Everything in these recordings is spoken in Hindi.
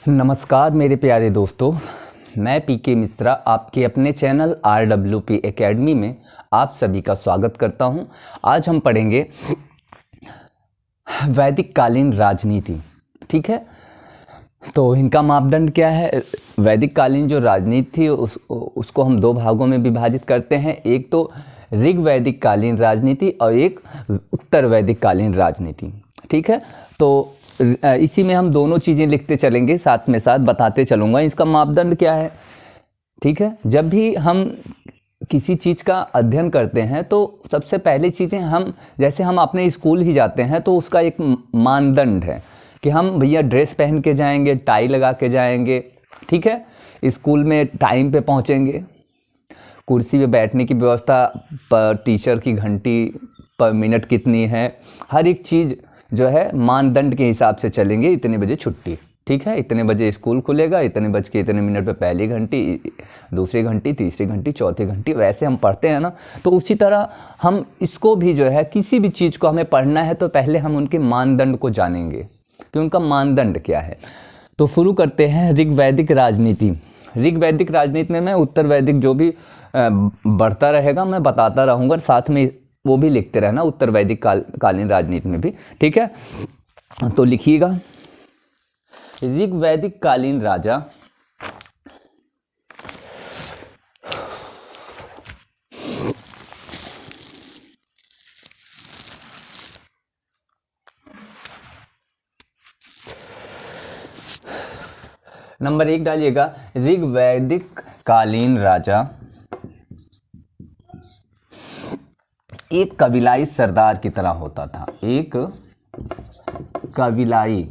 नमस्कार मेरे प्यारे दोस्तों, मैं पीके मिश्रा आपके अपने चैनल RWP एकेडमी में आप सभी का स्वागत करता हूं। आज हम पढ़ेंगे वैदिक कालीन राजनीति। ठीक है, तो इनका मापदंड क्या है। वैदिक कालीन जो राजनीति थी उसको हम दो भागों में विभाजित करते हैं। एक तो ऋग वैदिक कालीन राजनीति और एक उत्तर वैदिक कालीन राजनीति। ठीक है, तो इसी में हम दोनों चीज़ें लिखते चलेंगे, साथ में साथ बताते चलूँगा इसका मापदंड क्या है। ठीक है, जब भी हम किसी चीज़ का अध्ययन करते हैं तो सबसे पहली चीज़ें हम अपने स्कूल ही जाते हैं तो उसका एक मानदंड है कि हम भैया ड्रेस पहन के जाएंगे, टाई लगा के जाएंगे। ठीक है, स्कूल में टाइम पे पहुँचेंगे, कुर्सी पे बैठने की व्यवस्था पर, टीचर की घंटी पर मिनट कितनी है, हर एक चीज़ जो है मानदंड के हिसाब से चलेंगे। इतने बजे छुट्टी, ठीक है, इतने बजे स्कूल खुलेगा, इतने बज के इतने मिनट पे पहली घंटी, दूसरी घंटी, तीसरी घंटी, चौथी घंटी, वैसे हम पढ़ते हैं ना। तो उसी तरह हम इसको भी जो है, किसी भी चीज़ को हमें पढ़ना है तो पहले हम उनके मानदंड को जानेंगे कि उनका मानदंड क्या है। तो शुरू करते हैं ऋग वैदिक राजनीति। ऋग वैदिक राजनीति में मैं उत्तर वैदिक जो भी बढ़ता रहेगा मैं बताता रहूँगा, साथ में वो भी लिखते रहना उत्तर वैदिक कालीन राजनीति में भी। ठीक है, तो लिखिएगा ऋग वैदिक कालीन राजा नंबर 1 डालिएगा। ऋग वैदिक कालीन राजा एक कबीलाई सरदार की तरह होता था। एक कबीलाई,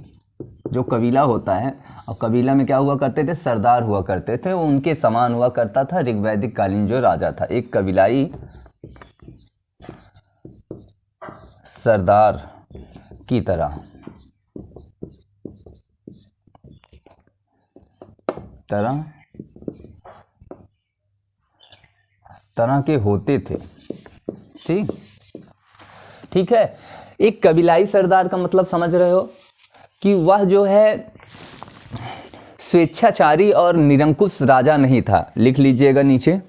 जो कबीला होता है, और कबीला में क्या हुआ करते थे, सरदार हुआ करते थे, वो उनके समान हुआ करता था ऋग वैदिक कालीन जो राजा था। एक कबीलाई सरदार की तरह तरह के होते थे। ठीक है, एक कबीलाई सरदार का मतलब समझ रहे हो कि वह जो है स्वेच्छाचारी और निरंकुश राजा नहीं था। लिख लीजिएगा नीचे,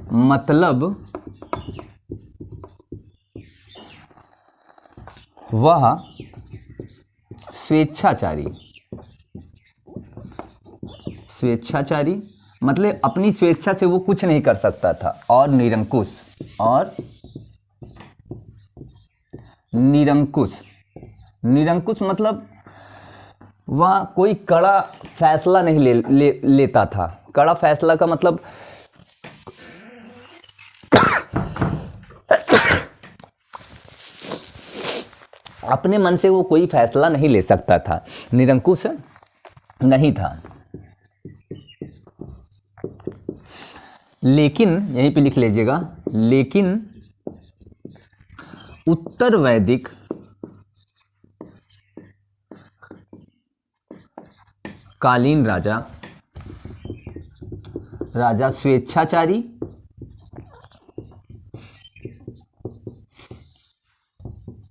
मतलब वह स्वेच्छाचारी मतलब अपनी स्वेच्छा से वो कुछ नहीं कर सकता था, और निरंकुश मतलब वह कोई कड़ा फैसला नहीं लेता था। कड़ा फैसला का मतलब अपने मन से वो कोई फैसला नहीं ले सकता था, निरंकुश नहीं था। लेकिन यहीं पे लिख लीजिएगा, लेकिन उत्तर वैदिक कालीन राजा स्वेच्छाचारी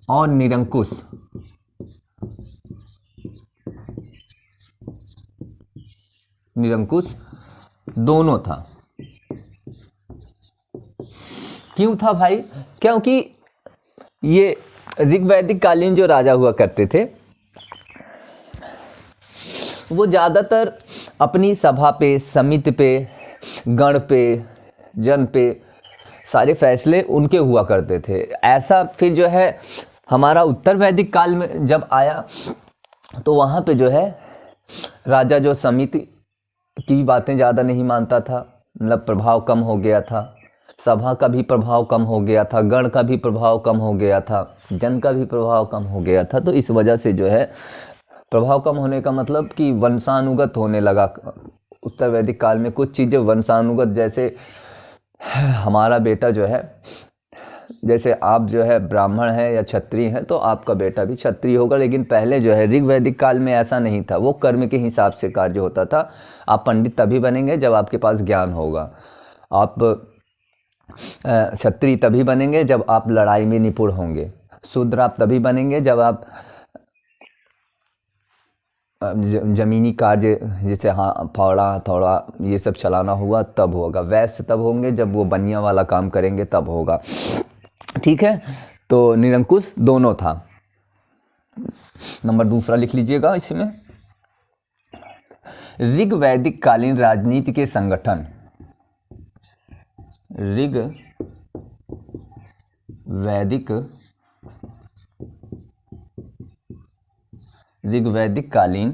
और निरंकुश दोनों था। क्यों था भाई? क्योंकि ये ऋग वैदिक कालीन जो राजा हुआ करते थे वो ज़्यादातर अपनी सभा पे, समिति पे, गण पे, जन पे सारे फैसले उनके हुआ करते थे। ऐसा फिर जो है हमारा उत्तर वैदिक काल में जब आया तो वहाँ पे जो है राजा जो समिति की बातें ज़्यादा नहीं मानता था, मतलब प्रभाव कम हो गया था, सभा का भी प्रभाव कम हो गया था, गण का भी प्रभाव कम हो गया था, जन का भी प्रभाव कम हो गया था। तो इस वजह से जो है प्रभाव कम होने का मतलब कि वंशानुगत होने लगा। उत्तर वैदिक काल में कुछ चीज़ें वंशानुगत, जैसे हमारा बेटा जो है, जैसे आप जो है ब्राह्मण हैं या क्षत्रिय हैं तो आपका बेटा भी क्षत्रिय होगा। लेकिन पहले जो है ऋग वैदिक काल में ऐसा नहीं था, वो कर्म के हिसाब से कार्य होता था। आप पंडित तभी बनेंगे जब आपके पास ज्ञान होगा, आप क्षत्रिय तभी बनेंगे जब आप लड़ाई में निपुण होंगे, शूद्र आप तभी बनेंगे जब आप जमीनी कार्य जैसे हाँ फावड़ा हथौड़ा ये सब चलाना हुआ तब होगा। वैश्य तब होंगे जब वो बनिया वाला काम करेंगे तब होगा। ठीक है, तो निरंकुश दोनों था। नंबर दूसरा लिख लीजिएगा इसमें, ऋग वैदिक कालीन राजनीति के संगठन। ऋग वैदिक कालीन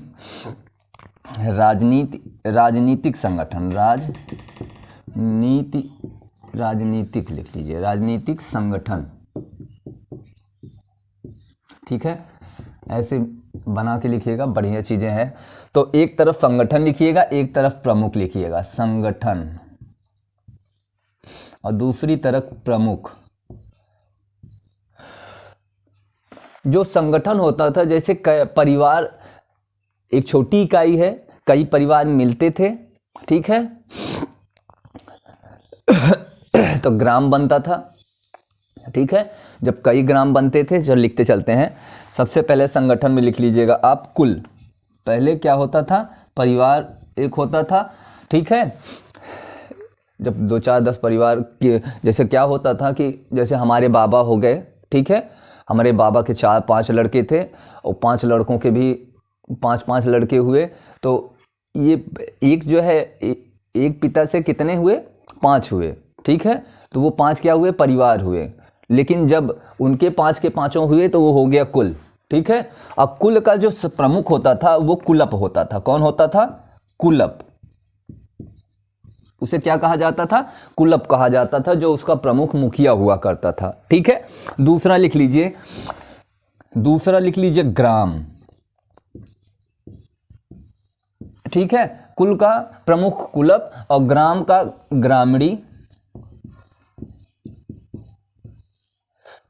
राजनीतिक संगठन, राजनीतिक लिख लीजिए, राजनीतिक संगठन। ठीक है, ऐसे बना के लिखिएगा, बढ़िया चीजें हैं। तो एक तरफ संगठन लिखिएगा, एक तरफ प्रमुख लिखिएगा, संगठन, और दूसरी तरफ प्रमुख। जो संगठन होता था, जैसे परिवार एक छोटी इकाई है, कई परिवार मिलते थे, ठीक है, तो ग्राम बनता था। ठीक है, जब कई ग्राम बनते थे, जो लिखते चलते हैं, सबसे पहले संगठन में लिख लीजिएगा आप कुल। पहले क्या होता था, परिवार एक होता था। ठीक है, जब 2 4 10 परिवार के, जैसे क्या होता था कि जैसे हमारे बाबा हो गए, ठीक है, हमारे बाबा के 4 5 लड़के थे, और 5 लड़कों के भी 5 5 लड़के हुए, तो ये एक जो है एक पिता से कितने हुए, 5 हुए। ठीक है, तो वो 5 क्या हुए, परिवार हुए। लेकिन जब उनके 5 के 5 हुए तो वो हो गया कुल। ठीक है, अब कुल का जो प्रमुख होता था वो कुलप होता था। कौन होता था, कुलप। उसे क्या कहा जाता था, कुलप कहा जाता था, जो उसका प्रमुख मुखिया हुआ करता था। ठीक है, दूसरा लिख लीजिए ग्राम। ठीक है, कुल का प्रमुख कुलप और ग्राम का ग्रामणी।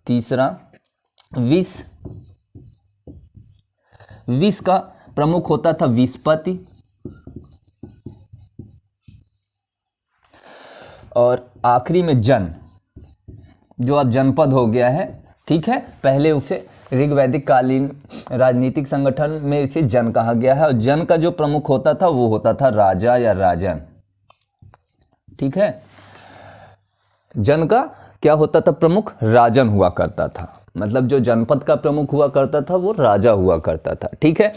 तीसरा विष का प्रमुख होता था विस्पति। और आखिरी में जन, जो अब जनपद हो गया है। ठीक है, पहले उसे ऋग वैदिक कालीन राजनीतिक संगठन में इसे जन कहा गया है, और जन का जो प्रमुख होता था वो होता था राजा या राजन। ठीक है, जन का क्या होता था, प्रमुख राजन हुआ करता था। मतलब जो जनपद का प्रमुख हुआ करता था वो राजा हुआ करता था। ठीक है,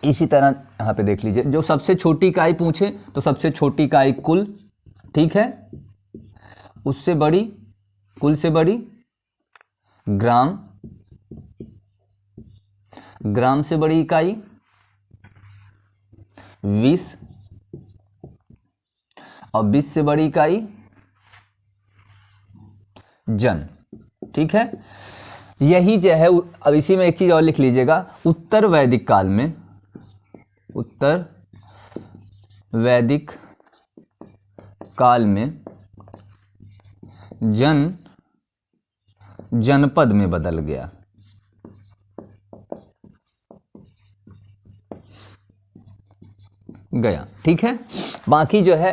इसी तरह यहाँ पे देख लीजिए, जो सबसे छोटी इकाई पूछे तो सबसे छोटी इकाई कुल। ठीक है, उससे बड़ी, कुल से बड़ी ग्राम, ग्राम से बड़ी इकाई विष, और विष से बड़ी इकाई जन। ठीक है, यही जो है, अब इसी में एक चीज और लिख लीजिएगा, उत्तर वैदिक काल में, उत्तर वैदिक काल में जन जनपद में बदल गया। ठीक है, बाकी जो है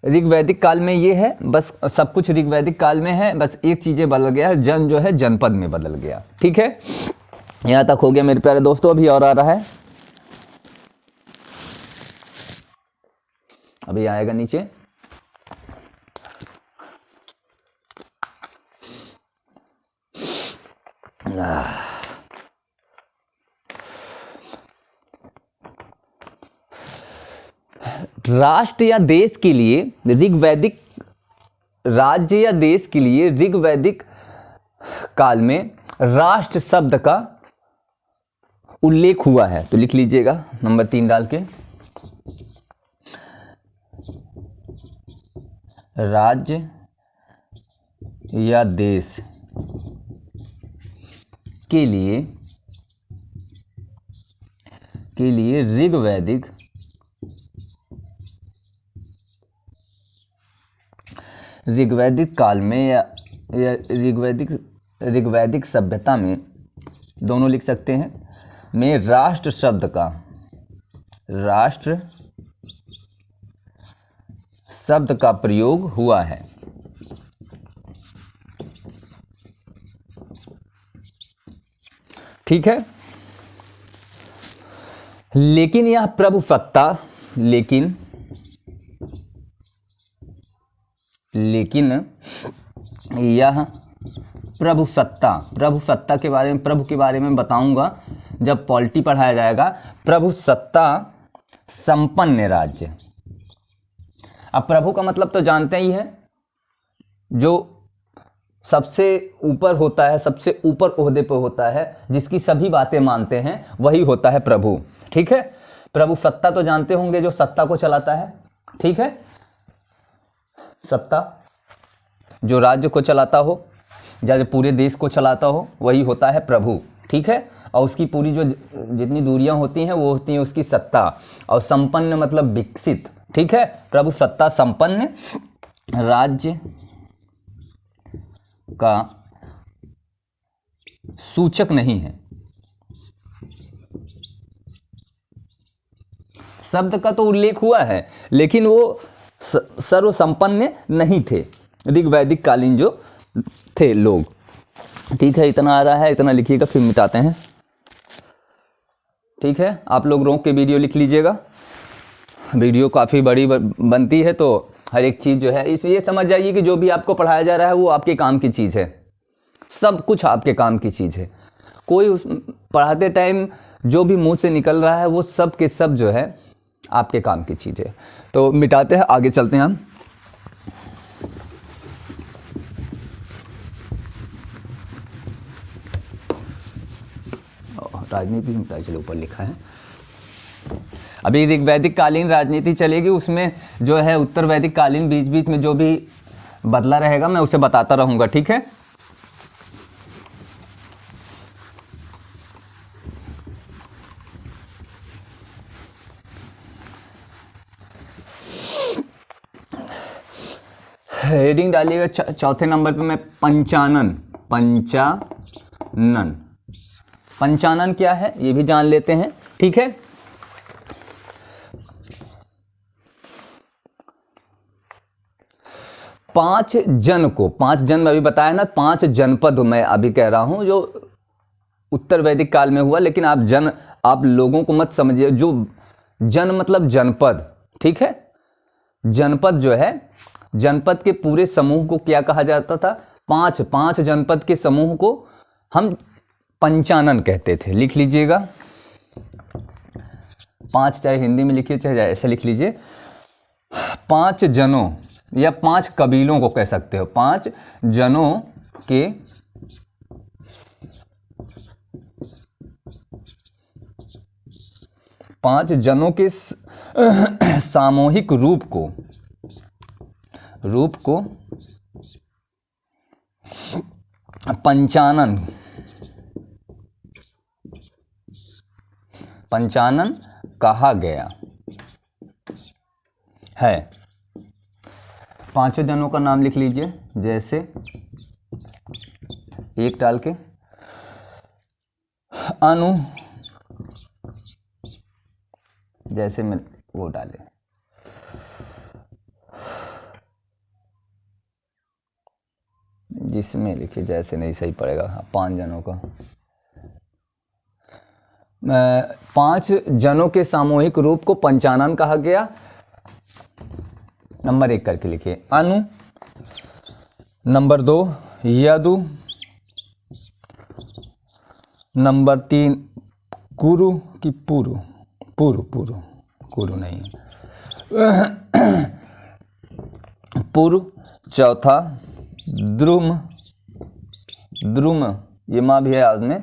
ऋग वैदिक काल में ये है, बस सब कुछ ऋग वैदिक काल में है, बस एक चीजें बदल गया है, जन जो है जनपद में बदल गया। ठीक है, यहां तक हो गया मेरे प्यारे दोस्तों। अभी और आ रहा है, अभी आएगा नीचे। राष्ट्र या देश के लिए ऋग वैदिक, राज्य या देश के लिए ऋग वैदिक काल में राष्ट्र शब्द का उल्लेख हुआ है। तो लिख लीजिएगा नंबर 3 डाल के, राज्य या देश के लिए ऋग वैदिक काल में या ऋग वैदिक सभ्यता में, दोनों लिख सकते हैं, में राष्ट्र शब्द का प्रयोग हुआ है। ठीक है, लेकिन यह प्रभुसत्ता, लेकिन यह प्रभुसत्ता के बारे में, प्रभु के बारे में बताऊंगा जब पॉलिटी पढ़ाया जाएगा। प्रभुसत्ता संपन्न राज्य। अब प्रभु का मतलब तो जानते ही है, जो सबसे ऊपर होता है, सबसे ऊपर ओहदे पर होता है, जिसकी सभी बातें मानते हैं, वही होता है प्रभु। ठीक है, प्रभु सत्ता तो जानते होंगे, जो सत्ता को चलाता है। ठीक है, सत्ता जो राज्य को चलाता हो, जो पूरे देश को चलाता हो, वही होता है प्रभु। ठीक है, और उसकी पूरी जो जितनी दूरियां होती हैं वो होती हैं उसकी सत्ता। और संपन्न मतलब विकसित। ठीक है, प्रभु सत्ता संपन्न राज्य का सूचक नहीं है। शब्द का तो उल्लेख हुआ है, लेकिन वो सर्वसंपन्न नहीं थे ऋग्वैदिक कालीन जो थे लोग। ठीक है, इतना आ रहा है, इतना लिखिएगा, फिर मिटाते हैं। ठीक है, आप लोग रोक के वीडियो लिख लीजिएगा। वीडियो काफ़ी बड़ी बनती है, तो हर एक चीज़ जो है, ये समझ जाइए कि जो भी आपको पढ़ाया जा रहा है वो आपके काम की चीज़ है। सब कुछ आपके काम की चीज़ है। कोई पढ़ाते टाइम जो भी मुंह से निकल रहा है वो सब के सब जो है आपके काम की चीज़ है। तो मिटाते हैं, आगे चलते हैं हम। राजनीति मिटाई, चलो ऊपर लिखा है। अभी ऋग्वैदिक कालीन राजनीति चलेगी, उसमें जो है उत्तर वैदिक कालीन बीच बीच में जो भी बदला रहेगा मैं उसे बताता रहूंगा। ठीक है, हेडिंग डालिएगा चौथे नंबर पे मैं पंचानन। पंचानन क्या है ये भी जान लेते हैं। ठीक है, पांच जन अभी बताया ना, 5 जनपद मैं अभी कह रहा हूं जो उत्तर वैदिक काल में हुआ। लेकिन आप लोगों को मत समझिए, जो जन मतलब जनपद। ठीक है, जनपद जो है, जनपद के पूरे समूह को क्या कहा जाता था? 5 जनपद के समूह को हम पंचानन कहते थे। लिख लीजिएगा, 5 चाहे हिंदी में लिखिए चाहे ऐसे लिख लीजिए। 5 जनों या 5 कबीलों को कह सकते हो। 5 जनों के सामूहिक रूप को पंचानन कहा गया है। 5 जनों का नाम लिख लीजिए, जैसे एक डाल के अनु, जैसे में वो डाले, जिसमें लिखिए, जैसे नहीं सही पड़ेगा। 5 जनों का, 5 जनों के सामूहिक रूप को पंचानन कहा गया। नंबर 1 करके लिखिए अनु, नंबर 2 यदु, नंबर 3 कुरु की कुरु नहीं, पुरु, चौथा द्रुम, ये माँ भी है आज में।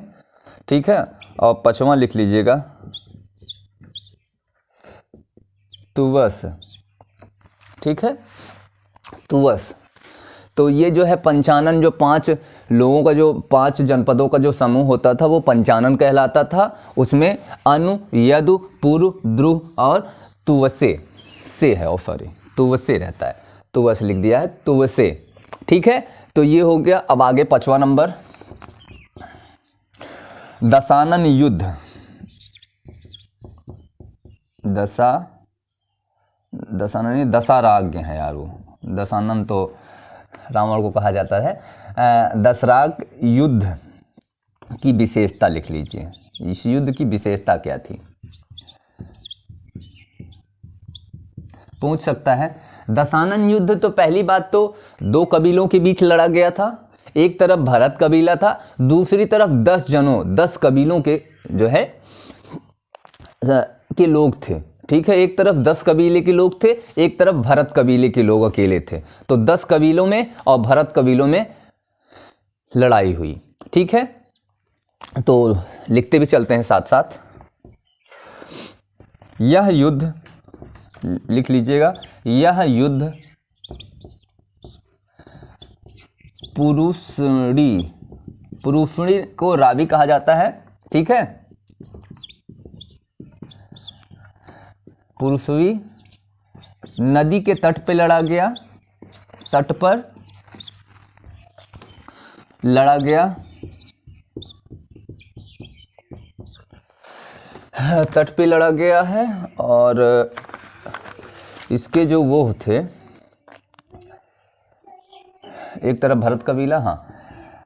ठीक है, और 5वां लिख लीजिएगा तुवस। ठीक है, तुवस। तो ये जो है पंचानन, जो 5 लोगों का, जो 5 जनपदों का जो समूह होता था वो पंचानन कहलाता था। उसमें अनु, यदु, पुरु, द्रु और तुवसे से है, तुवसे रहता है, तुवस लिख दिया है, तुवसे। ठीक है, तो ये हो गया। अब आगे 5वां नंबर, दशानन युद्ध। दशानन दशाराग है यार, वो दशानन तो रावण को कहा जाता है। दशराग युद्ध की विशेषता लिख लीजिए। इस युद्ध की विशेषता क्या थी? पूछ सकता है। दशानन युद्ध तो पहली बात तो दो कबीलों के बीच लड़ा गया था। एक तरफ भरत कबीला था, दूसरी तरफ 10 कबीलों के जो है के लोग थे। ठीक है, एक तरफ 10 कबीले के लोग थे, एक तरफ भरत कबीले के लोग अकेले थे। तो 10 कबीलों में और भरत कबीलों में लड़ाई हुई। ठीक है, तो लिखते भी चलते हैं साथ साथ। यह युद्ध, लिख लीजिएगा, यह युद्ध पुरुषणी को रावी कहा जाता है। ठीक है, पुरुषवी नदी के तट पे लड़ा गया, तट पर लड़ा गया, तट पे लड़ा गया है। और इसके जो वो थे, एक तरफ भरत कबीला, हाँ,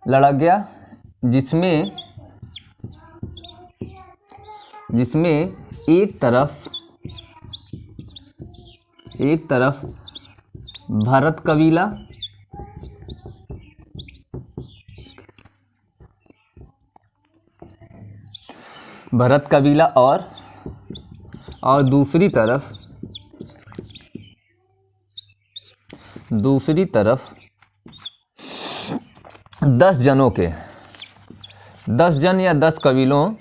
लड़ा गया, जिसमें एक तरफ भरत कबीला और दूसरी तरफ 10 जनों के, 10 जन या 10 कबीलों,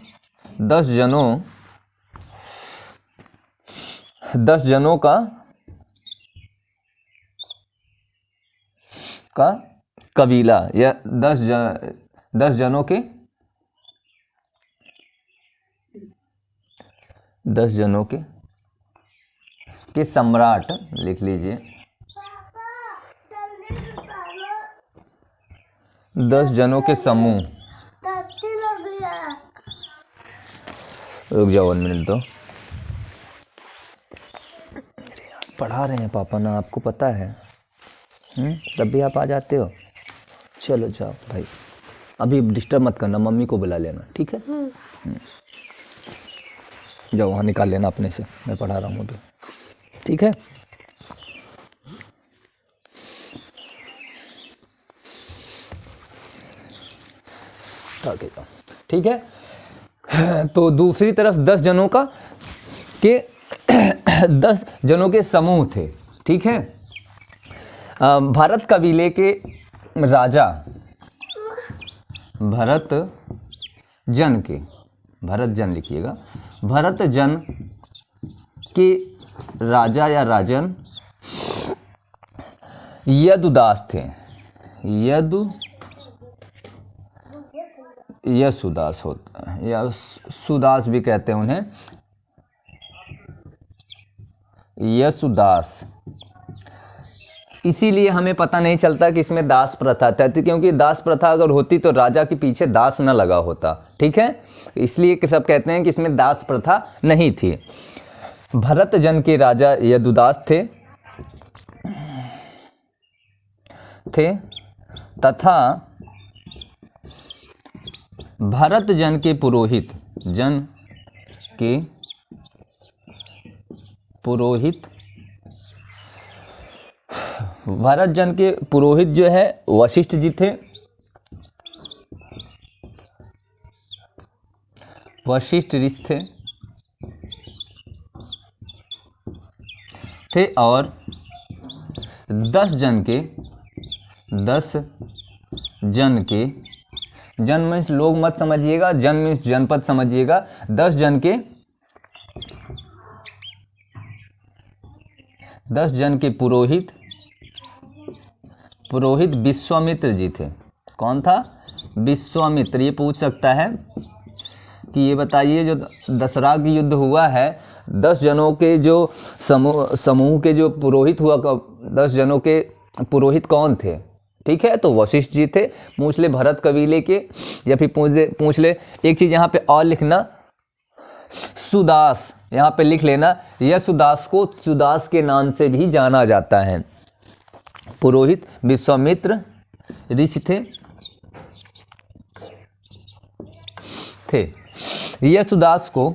10 जनों का कबीला या 10 जनों के 10 जनों के सम्राट, लिख लीजिए, 10 जनों के समूह। रुक जाओ 1 मिनट दो, पढ़ा रहे हैं पापा ना, आपको पता है। तब भी आप आ जाते हो। चलो जाओ भाई, अभी डिस्टर्ब मत करना, मम्मी को बुला लेना। ठीक है, जाओ वहाँ निकाल लेना अपने से, मैं पढ़ा रहा हूँ अभी। ठीक है, आगे जाओ। ठीक है, तो दूसरी तरफ 10 जनों का के 10 जनों के समूह थे। ठीक है, भरत कबीले के राजा, भरत जन लिखिएगा, भरत जन के राजा या राजन यदुदास थे। यशुदास होता है या सुदास भी कहते हैं उन्हें, यशुदास। इसीलिए हमें पता नहीं चलता कि इसमें दास प्रथा थी, क्योंकि दास प्रथा अगर होती तो राजा के पीछे दास न लगा होता। ठीक है, इसलिए कि सब कहते हैं कि इसमें दास प्रथा नहीं थी। भरत जन के राजा यदुदास थे तथा भरत जन के पुरोहित भरत जन के पुरोहित जो है वशिष्ठ जी थे। वशिष्ठ ऋषि थे और 10 जन जन मीन्स लोग मत समझिएगा, जन मीन्स जनपद समझिएगा। 10 जन के पुरोहित विश्वामित्र जी थे। कौन था? विश्वामित्र। ये पूछ सकता है कि ये बताइए जो दशराग युद्ध हुआ है, 10 जनों के जो समूह के जो पुरोहित हुआ, 10 जनों के पुरोहित कौन थे? ठीक है, तो वशिष्ठ जी थे। पूछ ले भरत कबीले के, या फिर पूछ ले एक चीज यहाँ पे और लिखना, सुदास यहाँ पे लिख लेना। यह सुदास को सुदास के नाम से भी जाना जाता है। पुरोहित विश्वामित्र ऋषि थे। यशुदास को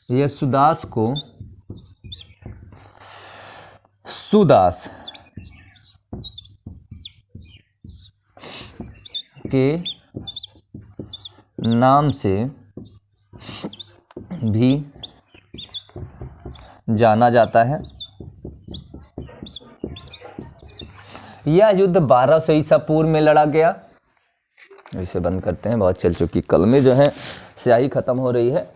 यशुदास को सुदास के नाम से भी जाना जाता है। यह युद्ध 1200 ईसा पूर्व में लड़ा गया। इसे बंद करते हैं, बहुत चल चुकी कलमें जो है स्याही खत्म हो रही है।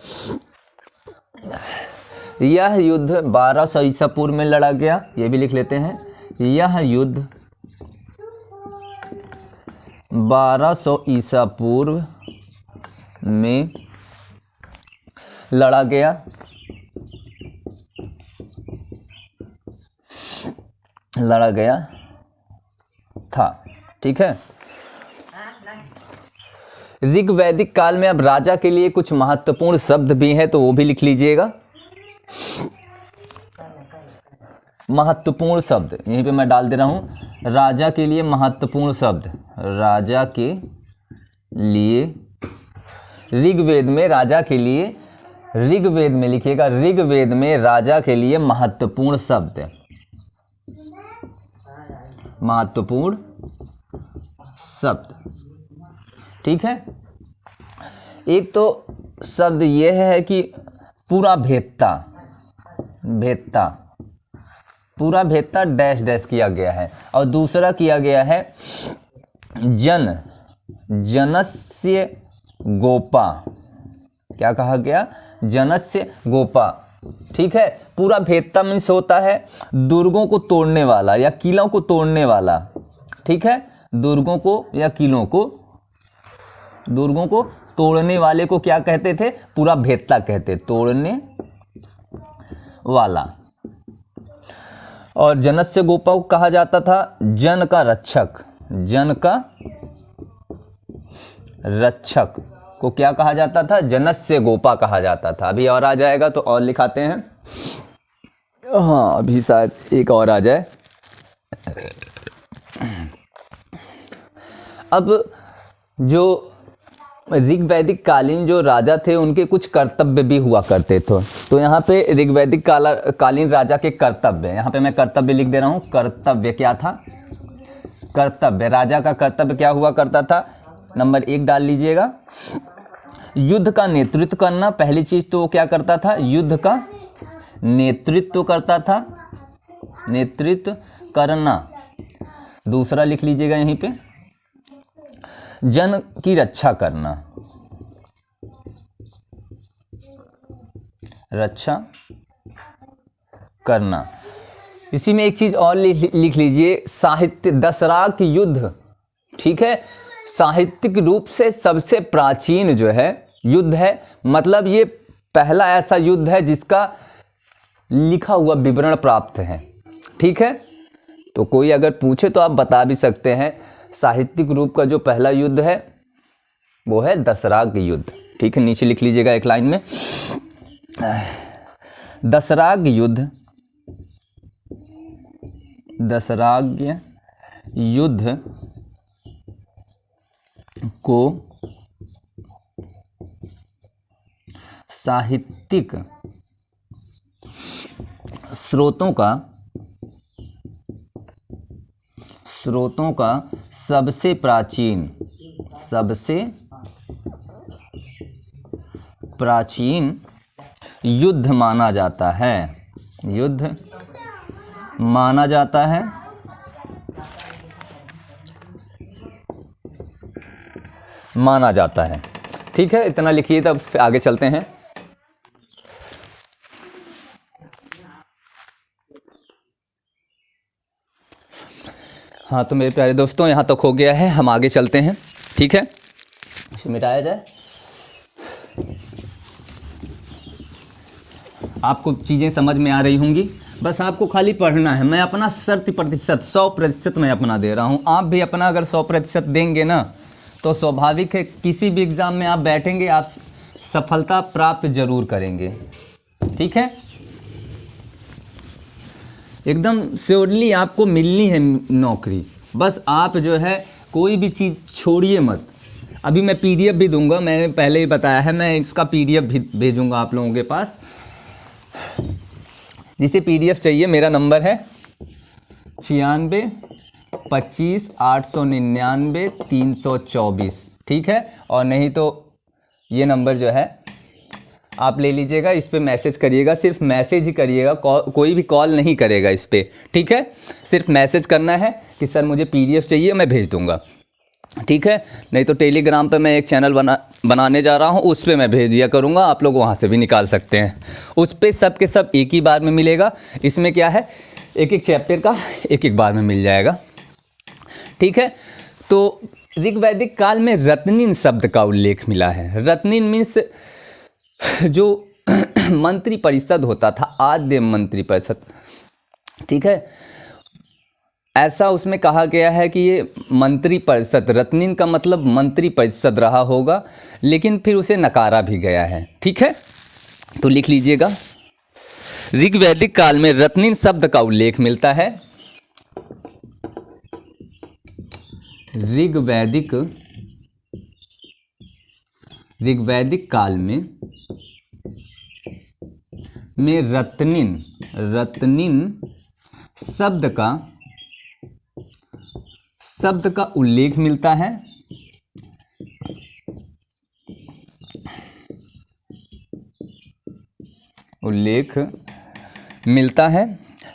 यह युद्ध 1200 ईसा पूर्व में लड़ा गया, ये भी लिख लेते हैं। यह युद्ध 1200 ईसा पूर्व में लड़ा गया। था, ठीक है। ऋग वैदिक काल में अब राजा के लिए कुछ महत्वपूर्ण शब्द भी हैं, तो वो भी लिख लीजिएगा। महत्वपूर्ण शब्द यहीं पे मैं डाल दे रहा हूं, राजा के लिए महत्वपूर्ण शब्द। राजा के लिए ऋग्वेद में, राजा के लिए ऋग्वेद में लिखिएगा, ऋग्वेद में राजा के लिए महत्वपूर्ण शब्द, महत्वपूर्ण शब्द, ठीक है। एक तो शब्द यह है कि पूरा भेदता, भेदता, पूरा भेदता डैश डैश किया गया है। और दूसरा किया गया है जनस्य गोपा। क्या कहा गया? जनस्य गोपा, ठीक है। पूरा भेदता मीन्स होता है दुर्गों को तोड़ने वाला या किलों को तोड़ने वाला, ठीक है। दुर्गों को या किलों को, दुर्गों को तोड़ने वाले को क्या कहते थे? पूरा भेदता कहते, तोड़ने वाला। और जनस्य गोपा को कहा जाता था जन का रक्षक, जन का रक्षक को क्या कहा जाता था? जनस्य गोपा कहा जाता था। अभी और आ जाएगा तो और लिखाते हैं। हाँ, अभी शायद एक और आ जाए। अब जो ऋग्वैदिक कालीन जो राजा थे उनके कुछ कर्तव्य भी हुआ करते थे। तो यहाँ पे ऋग्वैदिक कालीन राजा के कर्तव्य, यहाँ पे मैं कर्तव्य लिख दे रहा हूँ। कर्तव्य क्या था? कर्तव्य, राजा का कर्तव्य क्या हुआ करता था? नंबर 1 डाल लीजिएगा। युद्ध का नेतृत्व करना, पहली चीज तो वो क्या करता था? युद्ध का नेतृत्व करता था, नेतृत्व करना। दूसरा लिख लीजिएगा यहीं पे, जन की रक्षा करना, रक्षा करना। इसी में एक चीज और लिख लीजिए, साहित्य, दशराग युद्ध, ठीक है। साहित्यिक रूप से सबसे प्राचीन जो है युद्ध है, मतलब ये पहला ऐसा युद्ध है जिसका लिखा हुआ विवरण प्राप्त है, ठीक है। तो कोई अगर पूछे तो आप बता भी सकते हैं। साहित्यिक रूप का जो पहला युद्ध है वो है दशराग युद्ध, ठीक है। नीचे लिख लीजिएगा एक लाइन में, दशराग युद्ध, दशराग युद्ध को साहित्यिक स्रोतों का सबसे प्राचीन युद्ध माना जाता है, युद्ध माना जाता है। माना जाता है, ठीक है। इतना लिखिए, तब आगे चलते हैं। हाँ, तो मेरे प्यारे दोस्तों यहाँ तक हो गया है, हम आगे चलते हैं, ठीक है। इसे मिटाया जाए। आपको चीज़ें समझ में आ रही होंगी, बस आपको खाली पढ़ना है। मैं अपना 100% मैं अपना दे रहा हूँ। आप भी अपना अगर 100% देंगे ना तो स्वाभाविक है किसी भी एग्ज़ाम में आप बैठेंगे, आप सफलता प्राप्त जरूर करेंगे, ठीक है। एकदम श्योरली आपको मिलनी है नौकरी। बस आप जो है कोई भी चीज़ छोड़िए मत। अभी मैं PDF भी दूंगा, मैंने पहले ही बताया है, मैं इसका PDF भी भेजूंगा आप लोगों के पास। जिसे PDF चाहिए मेरा नंबर है 9625 899 324, ठीक है। और नहीं तो ये नंबर जो है आप ले लीजिएगा, इस पे मैसेज करिएगा, सिर्फ मैसेज ही करिएगा, कोई भी कॉल नहीं करेगा इस पे, ठीक है। सिर्फ मैसेज करना है कि सर मुझे PDF चाहिए, मैं भेज दूंगा, ठीक है। नहीं तो टेलीग्राम पे मैं एक चैनल बनाने जा रहा हूँ, उस पर मैं भेज दिया करूँगा, आप लोग वहाँ से भी निकाल सकते हैं। उस पर सब के सब एक ही बार में मिलेगा। इसमें क्या है, एक एक चैप्टर का एक एक बार में मिल जाएगा, ठीक है। तो ऋग्वैदिक काल में रत्निन शब्द का उल्लेख मिला है। रत्निन मीन्स जो मंत्री परिषद होता था, आद्य मंत्री परिषद, ठीक है। ऐसा उसमें कहा गया है कि ये मंत्री परिषद, रत्निन का मतलब मंत्री परिषद रहा होगा, लेकिन फिर उसे नकारा भी गया है, ठीक है। तो लिख लीजिएगा, ऋग्वैदिक काल में रत्निन शब्द का उल्लेख मिलता है। ऋग्वैदिक काल में रत्निन शब्द का उल्लेख मिलता है।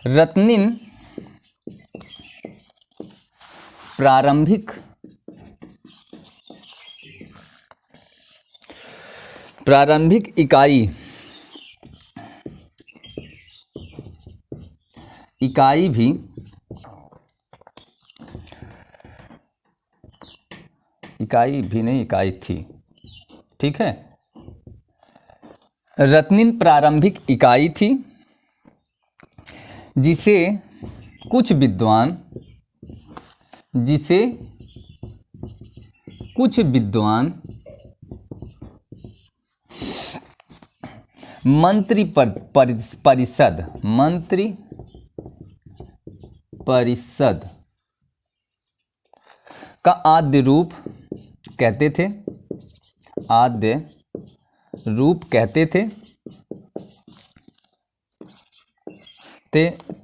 रत्निन प्रारंभिक इकाई भी इकाई थी, ठीक है। रत्निन प्रारंभिक इकाई थी जिसे कुछ विद्वान मंत्री परिषद का आद्य रूप कहते थे,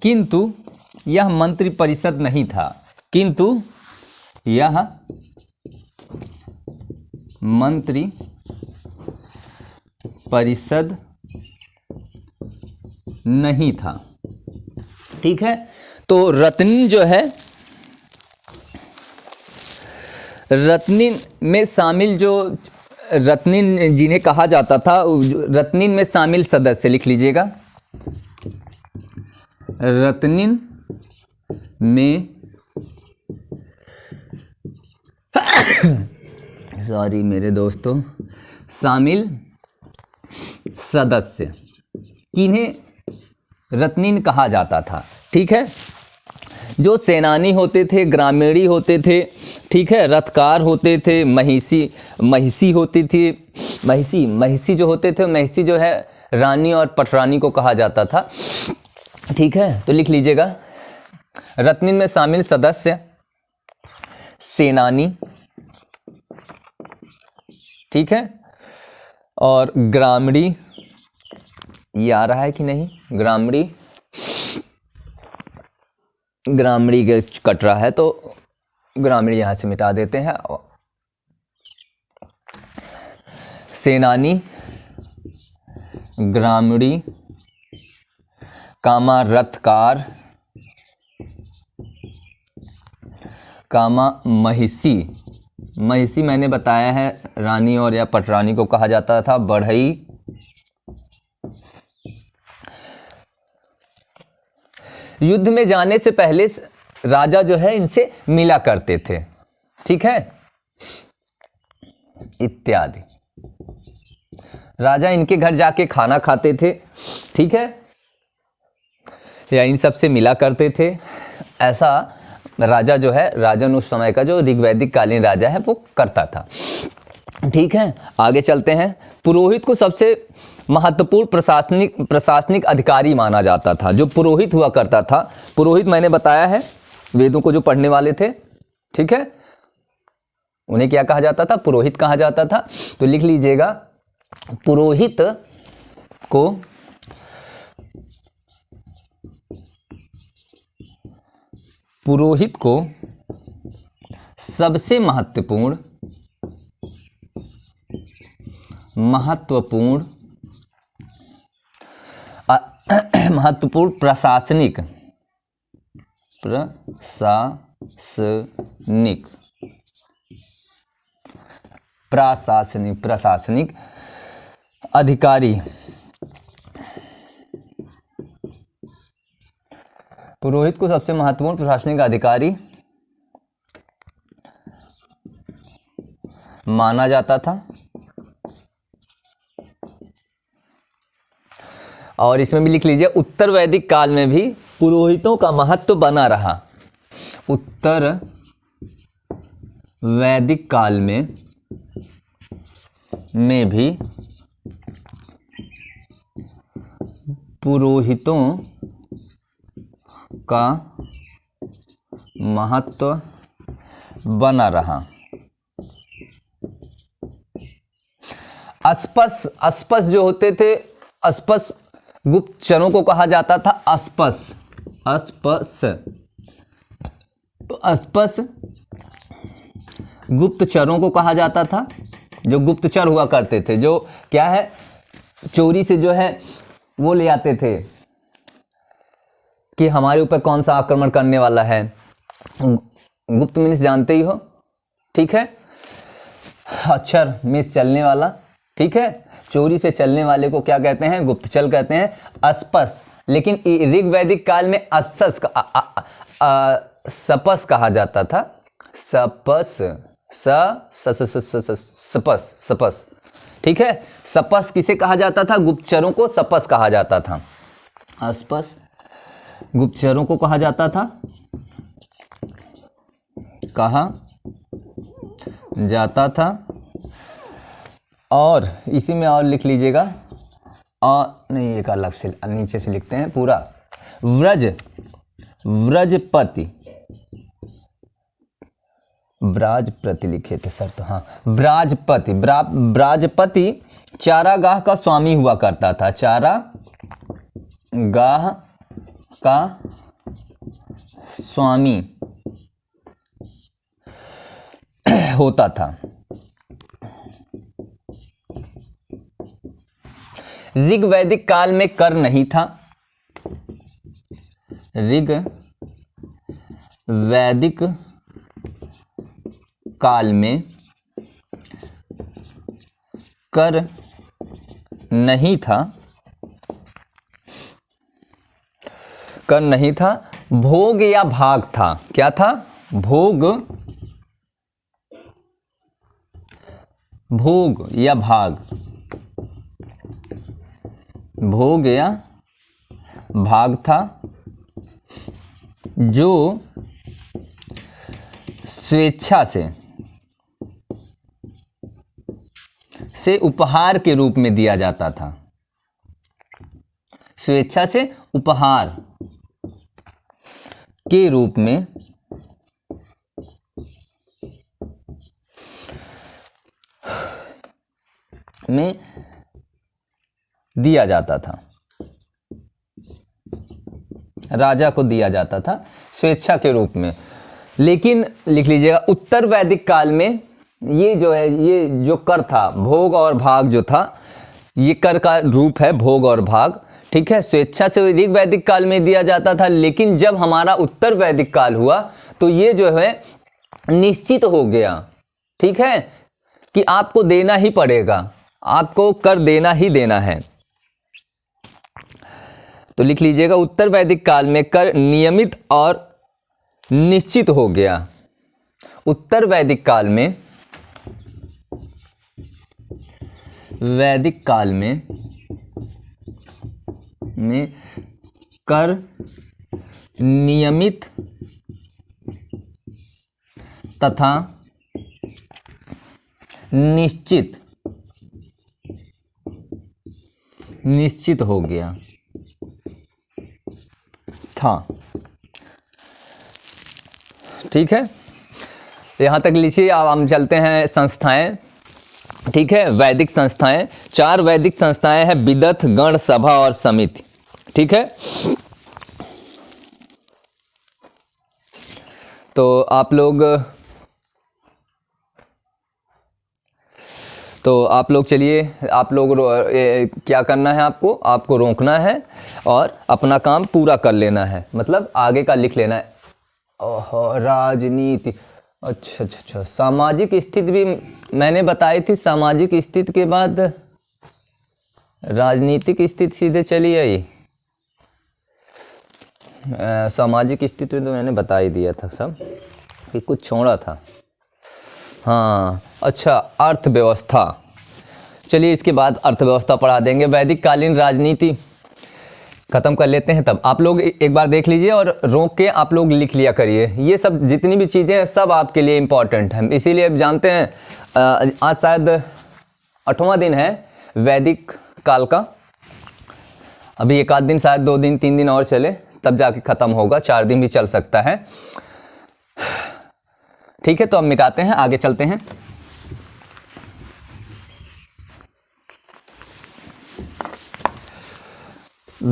किंतु यह मंत्री परिषद नहीं था। मंत्री परिषद नहीं था, ठीक है। तो रत्निन जो है, रत्निन में शामिल जो रत्निन जिन्हें कहा जाता था, रत्निन में शामिल सदस्य लिख लीजिएगा। रत्निन में सॉरी मेरे दोस्तों, शामिल सदस्य किन्हें रत्निन कहा जाता था, ठीक है। जो सेनानी होते थे, ग्रामीणी होते थे, ठीक है, रथकार होते थे, महिषी होती थी। महिषी जो होते थे, महिषी जो है रानी और पटरानी को कहा जाता था, ठीक है। तो लिख लीजिएगा, रत्निन में शामिल सदस्य सेनानी, ठीक है, और ग्रामीणी, ये आ रहा है कि नहीं, ग्रामीणी के कट रहा है तो ग्रामीणी यहां से मिटा देते हैं। सेनानी, ग्रामीणी, कामा रथकार, कामा महिषी मैंने बताया है रानी और या पटरानी को कहा जाता था। बढ़ई, युद्ध में जाने से पहले राजा जो है इनसे मिला करते थे, ठीक है, इत्यादि। राजा इनके घर जाके खाना खाते थे, ठीक है, या इन सब से मिला करते थे। ऐसा राजा जो है, राजन उस समय का जो ऋग्वैदिक कालीन राजा है वो करता था, ठीक है। आगे चलते हैं। पुरोहित को सबसे महत्वपूर्ण प्रशासनिक अधिकारी माना जाता था। जो पुरोहित हुआ करता था, पुरोहित मैंने बताया है वेदों को जो पढ़ने वाले थे, ठीक है, उन्हें क्या कहा जाता था, पुरोहित कहा जाता था। तो लिख लीजिएगा, पुरोहित को पुरोहित को सबसे महत्वपूर्ण प्रशासनिक अधिकारी, पुरोहित को सबसे महत्वपूर्ण प्रशासनिक अधिकारी माना जाता था। और इसमें भी लिख लीजिए, उत्तर वैदिक काल में भी पुरोहितों का महत्व बना रहा। उत्तर वैदिक काल में भी पुरोहितों का महत्व बना रहा। अस्पस जो होते थे, अस्पस गुप्तचरों को कहा जाता था। अस्पस गुप्तचरों को कहा जाता था, जो गुप्तचर हुआ करते थे, जो क्या है, चोरी से जो है वो ले आते थे कि हमारे ऊपर कौन सा आक्रमण करने वाला है। गुप्त मीन्स जानते ही हो, ठीक है, अक्षर मीन्स चलने वाला, ठीक है। चोरी से चलने वाले को क्या कहते हैं, गुप्तचर कहते हैं, अस्पस। लेकिन ऋग वैदिक काल में सपस कहा जाता था। सपस, ठीक है। सपस किसे कहा जाता था, गुप्तचरों को सपस कहा जाता था। अस्पस गुप्तचरों को कहा जाता था, और इसी में और लिख लीजिएगा, और नहीं, एक अलग से नीचे से लिखते हैं पूरा। ब्राजपति लिखे थे सर, तो हाँ, ब्राजपति चारागाह का स्वामी हुआ करता था। चारागाह का स्वामी होता था। ऋग वैदिक काल में कर नहीं था। ऋग वैदिक काल में कर नहीं था, भोग या भाग था। क्या था, भोग या भाग, भोग या भाग था, जो स्वेच्छा से उपहार के रूप में दिया जाता था। स्वेच्छा से उपहार के रूप में दिया जाता था, राजा को दिया जाता था स्वेच्छा के रूप में। लेकिन लिख लीजिएगा, उत्तर वैदिक काल में ये जो है, ये जो कर था, भोग और भाग जो था, ये कर का रूप है, भोग और भाग, ठीक है। स्वेच्छा से ऋग वैदिक काल में दिया जाता था, लेकिन जब हमारा उत्तर वैदिक काल हुआ तो ये जो है निश्चित हो गया, ठीक है, कि आपको देना ही पड़ेगा, आपको कर देना ही देना है। तो लिख लीजिएगा, उत्तर वैदिक काल में कर नियमित और निश्चित हो गया। उत्तर वैदिक काल में कर नियमित तथा निश्चित हो गया था, ठीक है। यहां तक लीजिए। अब हम चलते हैं संस्थाएं, ठीक है, वैदिक संस्थाएं। 4 वैदिक संस्थाएं हैं, विदथ, गण, सभा और समिति, ठीक है। तो आप लोग चलिए, आप लोग क्या करना है, आपको रोकना है और अपना काम पूरा कर लेना है, मतलब आगे का लिख लेना है। ओहो, राजनीति, अच्छा अच्छा अच्छा, सामाजिक स्थिति भी मैंने बताई थी। सामाजिक स्थिति के बाद राजनीतिक स्थिति सीधे चली आई। सामाजिक स्थिति तो मैंने बता ही दिया था सब, कि कुछ छोड़ा था। हाँ अच्छा, अर्थव्यवस्था, चलिए इसके बाद अर्थव्यवस्था पढ़ा देंगे। वैदिक कालीन राजनीति खत्म कर लेते हैं, तब आप लोग एक बार देख लीजिए और रोक के आप लोग लिख लिया करिए। ये सब जितनी भी चीज़ें हैं सब आपके लिए इम्पॉर्टेंट हैं, इसीलिए आप जानते हैं आज शायद 8वां दिन है वैदिक काल का। अभी एक आध दिन, शायद 2 दिन 3 दिन और चले, तब जाके ख़त्म होगा। 4 दिन भी चल सकता है। ठीक है, तो अब मिटाते हैं, आगे चलते हैं।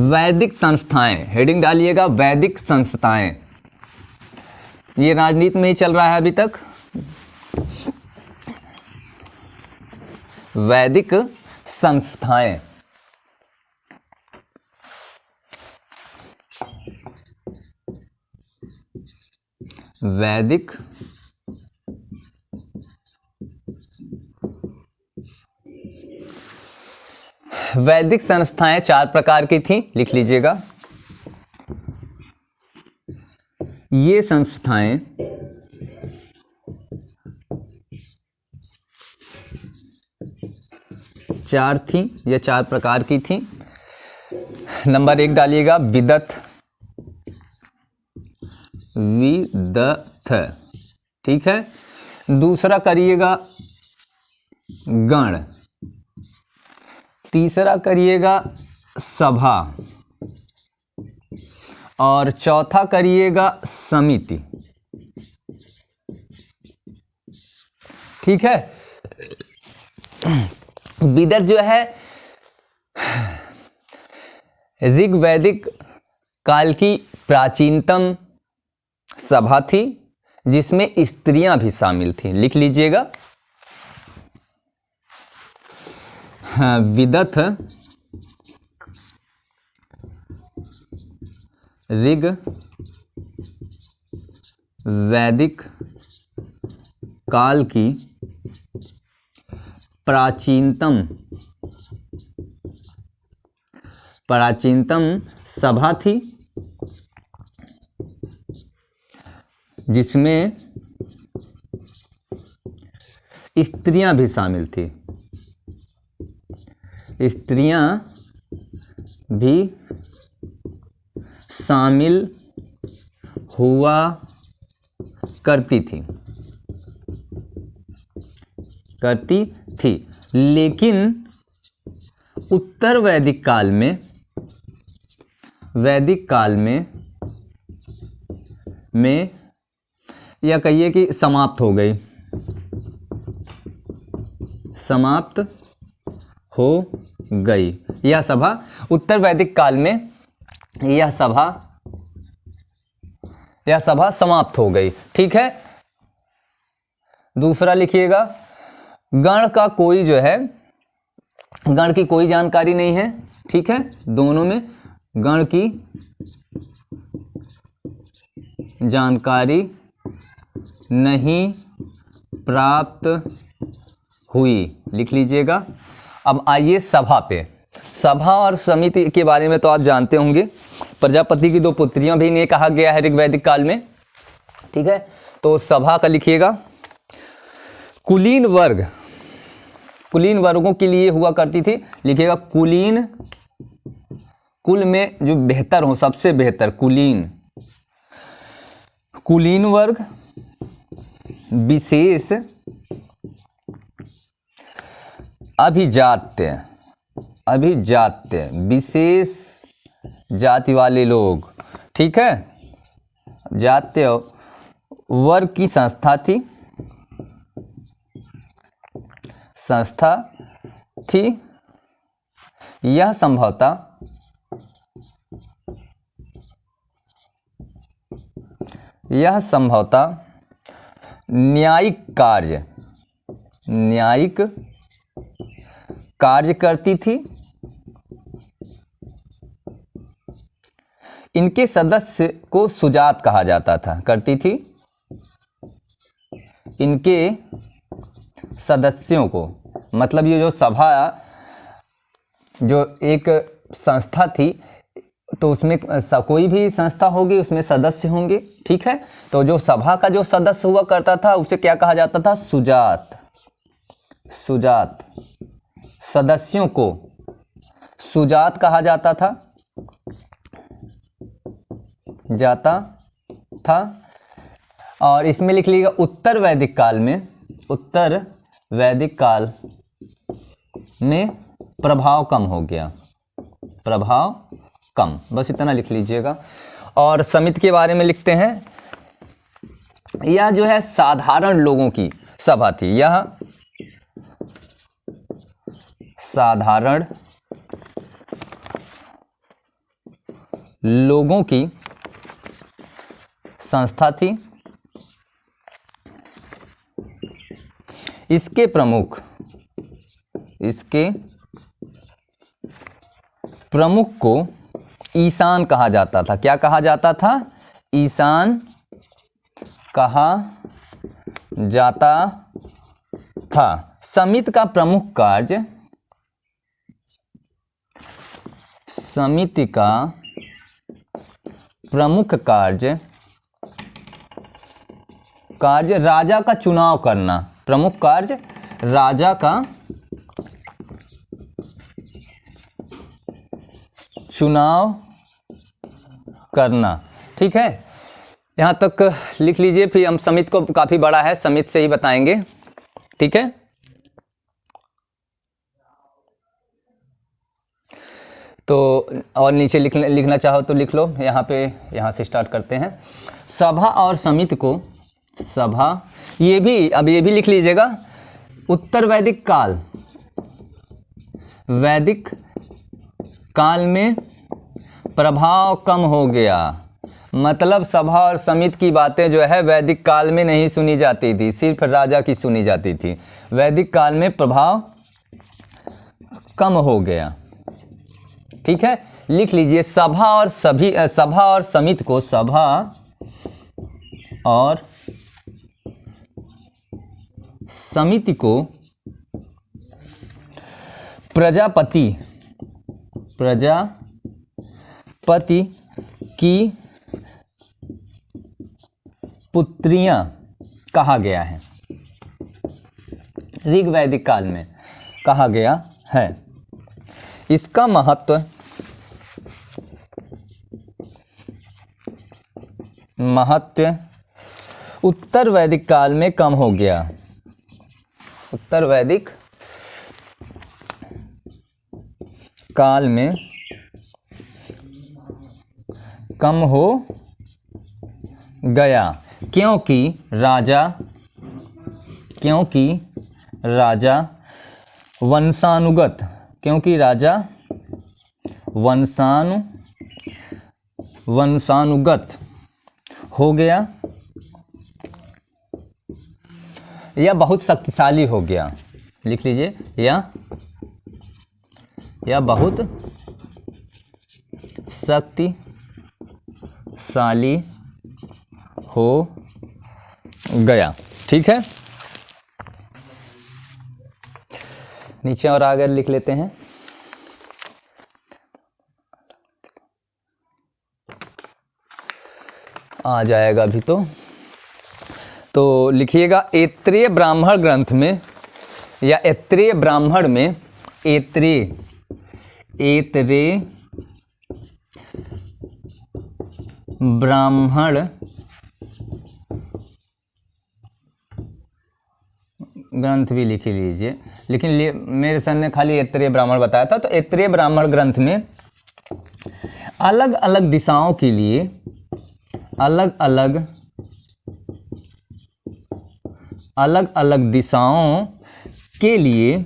वैदिक संस्थाएं, हेडिंग डालिएगा वैदिक संस्थाएं। ये राजनीति में ही चल रहा है अभी तक। वैदिक संस्थाएं, वैदिक वैदिक संस्थाएं 4 प्रकार की थी, लिख लीजिएगा। ये संस्थाएं चार थी, ये 4 प्रकार की थी। नंबर 1 डालिएगा विदथ, ठीक है। दूसरा करिएगा गण, तीसरा करिएगा सभा, और चौथा करिएगा समिति। ठीक है। विदर जो है ऋग्वैदिक काल की प्राचीनतम सभा थी, जिसमें स्त्रियां भी शामिल थी, लिख लीजिएगा। विदथ ऋग वैदिक काल की प्राचीनतम सभा थी, जिसमें स्त्रियां भी शामिल थी। स्त्रियां भी शामिल हुआ करती थी, लेकिन उत्तर वैदिक काल में या कहिए कि समाप्त हो गई यह सभा। उत्तर वैदिक काल में यह सभा समाप्त हो गई। ठीक है। दूसरा लिखिएगा, गण का कोई जो है, गण की कोई जानकारी नहीं है। ठीक है, दोनों में गण की जानकारी नहीं प्राप्त हुई, लिख लीजिएगा। अब आइए सभा पे। सभा और समिति के बारे में तो आप जानते होंगे। प्रजापति की 2 पुत्रियां भी इन्हें कहा गया है ऋग्वैदिक काल में। ठीक है, तो सभा का लिखिएगा। कुलीन वर्गों के लिए हुआ करती थी, लिखिएगा कुलीन, कुल में जो बेहतर हो, सबसे बेहतर, कुलीन वर्ग, विशेष अभिजात्य विशेष जाति वाले लोग। ठीक है, जात्य वर्ग की संस्था थी। यह यह संभवतः न्यायिक कार्य करती थी। इनके सदस्य को सुजात कहा जाता था। करती थी, इनके सदस्यों को, मतलब ये जो सभा, जो एक संस्था थी, तो उसमें कोई भी संस्था होगी उसमें सदस्य होंगे, ठीक है। तो जो सभा का जो सदस्य हुआ करता था उसे क्या कहा जाता था? सुजात। सदस्यों को सुजात कहा जाता था, और इसमें लिख लीजिएगा उत्तर वैदिक काल में प्रभाव कम हो गया। बस इतना लिख लीजिएगा। और समिति के बारे में लिखते हैं, यह जो है साधारण लोगों की सभा थी। यह साधारण लोगों की संस्था थी। इसके प्रमुख को ईशान कहा जाता था। क्या कहा जाता था? ईशान कहा जाता था। समिति का प्रमुख कार्य, राजा का चुनाव करना। प्रमुख कार्य राजा का चुनाव करना, ठीक है। यहाँ तक लिख लीजिए, फिर हम समिति को, काफ़ी बड़ा है, समिति से ही बताएंगे, ठीक है। तो और नीचे लिखना चाहो तो लिख लो, यहाँ से स्टार्ट करते हैं। सभा और समिति को, ये भी लिख लीजिएगा। उत्तर वैदिक काल में प्रभाव कम हो गया। मतलब सभा और समिति की बातें जो है वैदिक काल में नहीं सुनी जाती थी, सिर्फ राजा की सुनी जाती थी। वैदिक काल में प्रभाव कम हो गया, ठीक है। लिख लीजिए, सभा और समिति को, सभा और समिति को प्रजापति की पुत्रियां कहा गया है। ऋग वैदिक काल में कहा गया है। इसका महत्व उत्तर वैदिक काल में कम हो गया। उत्तर वैदिक काल में कम हो गया, क्योंकि राजा वंशानुगत हो गया, यह बहुत शक्तिशाली हो गया। लिख लीजिए, यह बहुत शक्तिशाली हो गया, ठीक है। नीचे और आगे लिख लेते हैं। आ जाएगा अभी तो लिखिएगा, ऐत्रेय ब्राह्मण ग्रंथ में या ऐत्रेय ब्राह्मण में, ऐत्रेय ब्राह्मण ग्रंथ भी लिख लीजिए, लेकिन मेरे सर ने खाली ऐत्रेय ब्राह्मण बताया था। तो ऐत्रेय ब्राह्मण ग्रंथ में अलग अलग दिशाओं के लिए अलग अलग दिशाओं के लिए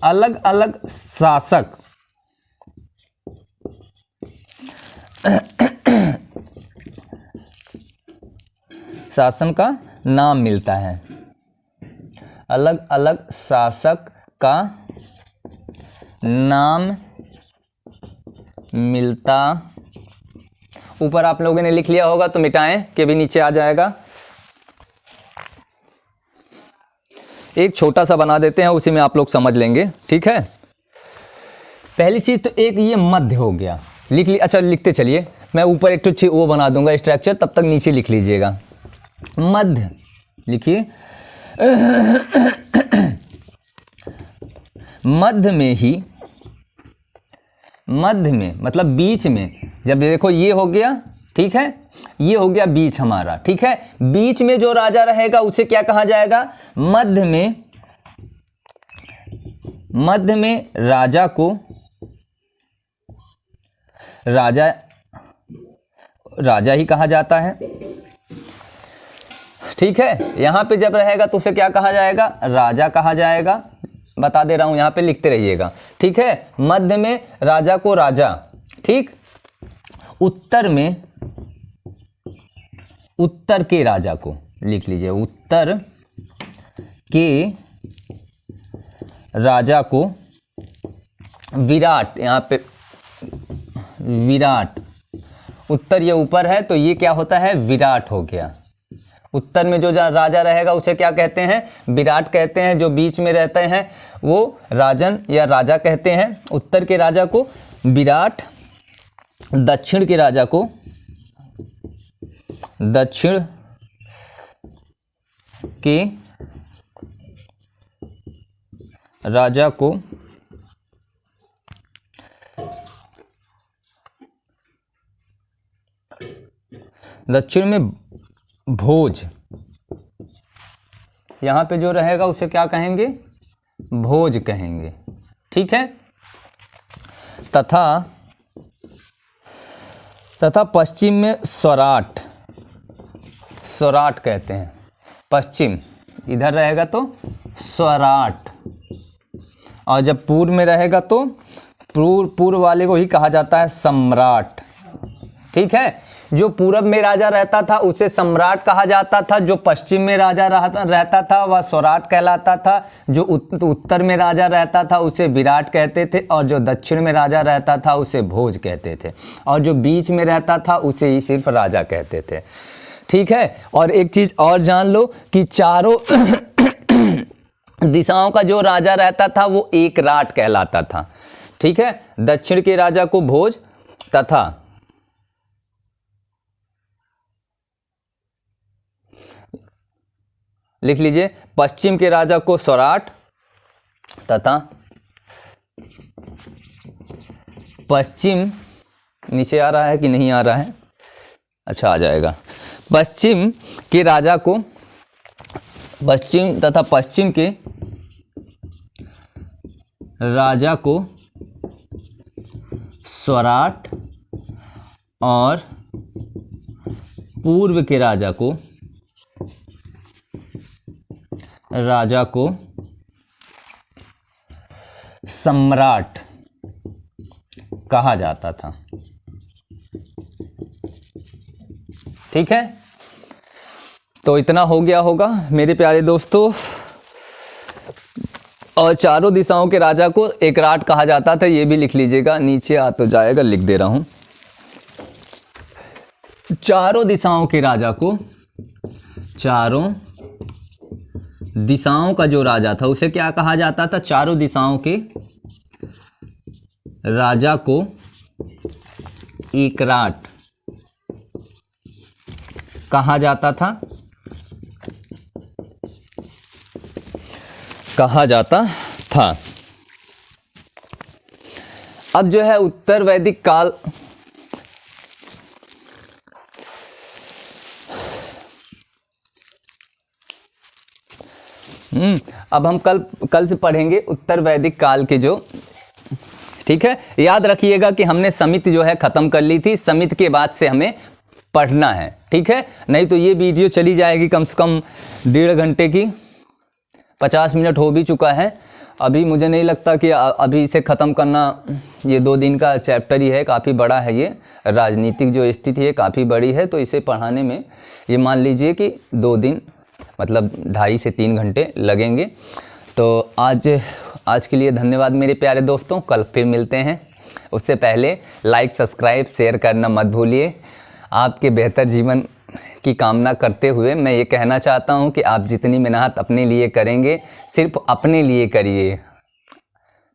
अलग अलग शासक शासन का नाम मिलता है, अलग अलग शासक का नाम मिलता। ऊपर आप लोगों ने लिख लिया होगा तो मिटाएं कि भी नीचे आ जाएगा। एक छोटा सा बना देते हैं, उसी में आप लोग समझ लेंगे, ठीक है। पहली चीज तो एक ये मध्य हो गया, लिख ली। अच्छा लिखते चलिए, मैं ऊपर एक तो वो बना दूंगा स्ट्रक्चर, तब तक नीचे लिख लीजिएगा। मध्य लिखिए। मध्य में ही, मध्य में मतलब बीच में, जब देखो ये हो गया, ठीक है, ये हो गया बीच हमारा, ठीक है। बीच में जो राजा रहेगा उसे क्या कहा जाएगा? मध्य में, मध्य में राजा को राजा ही कहा जाता है, ठीक है। यहां पे जब रहेगा तो उसे क्या कहा जाएगा? राजा कहा जाएगा। बता दे रहा हूं, यहां पे लिखते रहिएगा, ठीक है। मध्य में राजा को राजा, ठीक। उत्तर में, उत्तर के राजा को लिख लीजिए, उत्तर के राजा को विराट, यहां पे विराट, उत्तर ये ऊपर है तो ये क्या होता है? विराट हो गया। उत्तर में जो राजा रहेगा उसे क्या कहते हैं? विराट कहते हैं। जो बीच में रहते हैं वो राजन या राजा कहते हैं। उत्तर के राजा को विराट, दक्षिण के राजा को, दक्षिण के राजा को दक्षिण में भोज, यहां पे जो रहेगा उसे क्या कहेंगे? भोज कहेंगे, ठीक है। तथा पश्चिम में स्वराट, स्वराट कहते हैं। पश्चिम इधर रहेगा तो स्वराट, और जब पूर्व में रहेगा तो पूर्व वाले को ही कहा जाता है सम्राट, ठीक है। जो पूरब में राजा रहता था उसे सम्राट कहा जाता था, जो पश्चिम में राजा रहता था वह स्वराट कहलाता था, जो उत्तर में राजा रहता था उसे विराट कहते थे, और जो दक्षिण में राजा रहता था उसे भोज कहते थे, और जो बीच में रहता था उसे ही सिर्फ राजा कहते थे, ठीक है। और एक चीज और जान लो कि चारों दिशाओं का जो राजा रहता था वो एक राट कहलाता था, ठीक है। दक्षिण के राजा को भोज, तथा लिख लीजिए पश्चिम के राजा को स्वराट, तथा पश्चिम, नीचे आ रहा है कि नहीं आ रहा है? अच्छा आ जाएगा। पश्चिम के राजा को पश्चिम, तथा पश्चिम के राजा को स्वराट, और पूर्व के राजा को सम्राट कहा जाता था, ठीक है। तो इतना हो गया होगा मेरे प्यारे दोस्तों। और चारों दिशाओं के राजा को एक राट कहा जाता था, ये भी लिख लीजिएगा, नीचे आ तो जाएगा, लिख दे रहा हूं। चारों दिशाओं के राजा को, चारों दिशाओं का जो राजा था उसे क्या कहा जाता था? चारों दिशाओं के राजा को एकराट कहा जाता था, अब जो है उत्तर वैदिक काल, अब हम कल से पढ़ेंगे उत्तर वैदिक काल के जो, ठीक है। याद रखिएगा कि हमने समिति जो है खत्म कर ली थी, समिति के बाद से हमें पढ़ना है, ठीक है। नहीं तो ये वीडियो चली जाएगी कम से कम 1.5 घंटे की, 50 मिनट हो भी चुका है। अभी मुझे नहीं लगता कि अभी इसे ख़त्म करना, ये 2 दिन का चैप्टर ही है, काफ़ी बड़ा है ये। राजनीतिक जो स्थिति है काफ़ी बड़ी है, तो इसे पढ़ाने में ये मान लीजिए कि 2 दिन मतलब 2.5 से 3 घंटे लगेंगे। तो आज के लिए धन्यवाद मेरे प्यारे दोस्तों, कल फिर मिलते हैं। उससे पहले लाइक, सब्सक्राइब, शेयर करना मत भूलिए। आपके बेहतर जीवन की कामना करते हुए मैं ये कहना चाहता हूँ कि आप जितनी मेहनत अपने लिए करेंगे, सिर्फ अपने लिए करिए,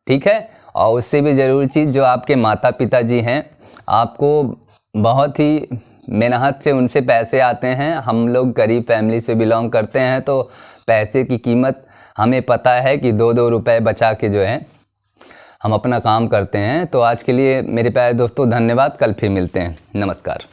ठीक है। और उससे भी ज़रूरी चीज़, जो आपके माता पिता जी हैं, आपको बहुत ही मेहनत से उनसे पैसे आते हैं। हम लोग गरीब फैमिली से बिलोंग करते हैं, तो पैसे की कीमत हमें पता है कि 2-2 रुपए बचा के जो है हम अपना काम करते हैं। तो आज के लिए मेरे प्यारे दोस्तों धन्यवाद, कल फिर मिलते हैं, नमस्कार।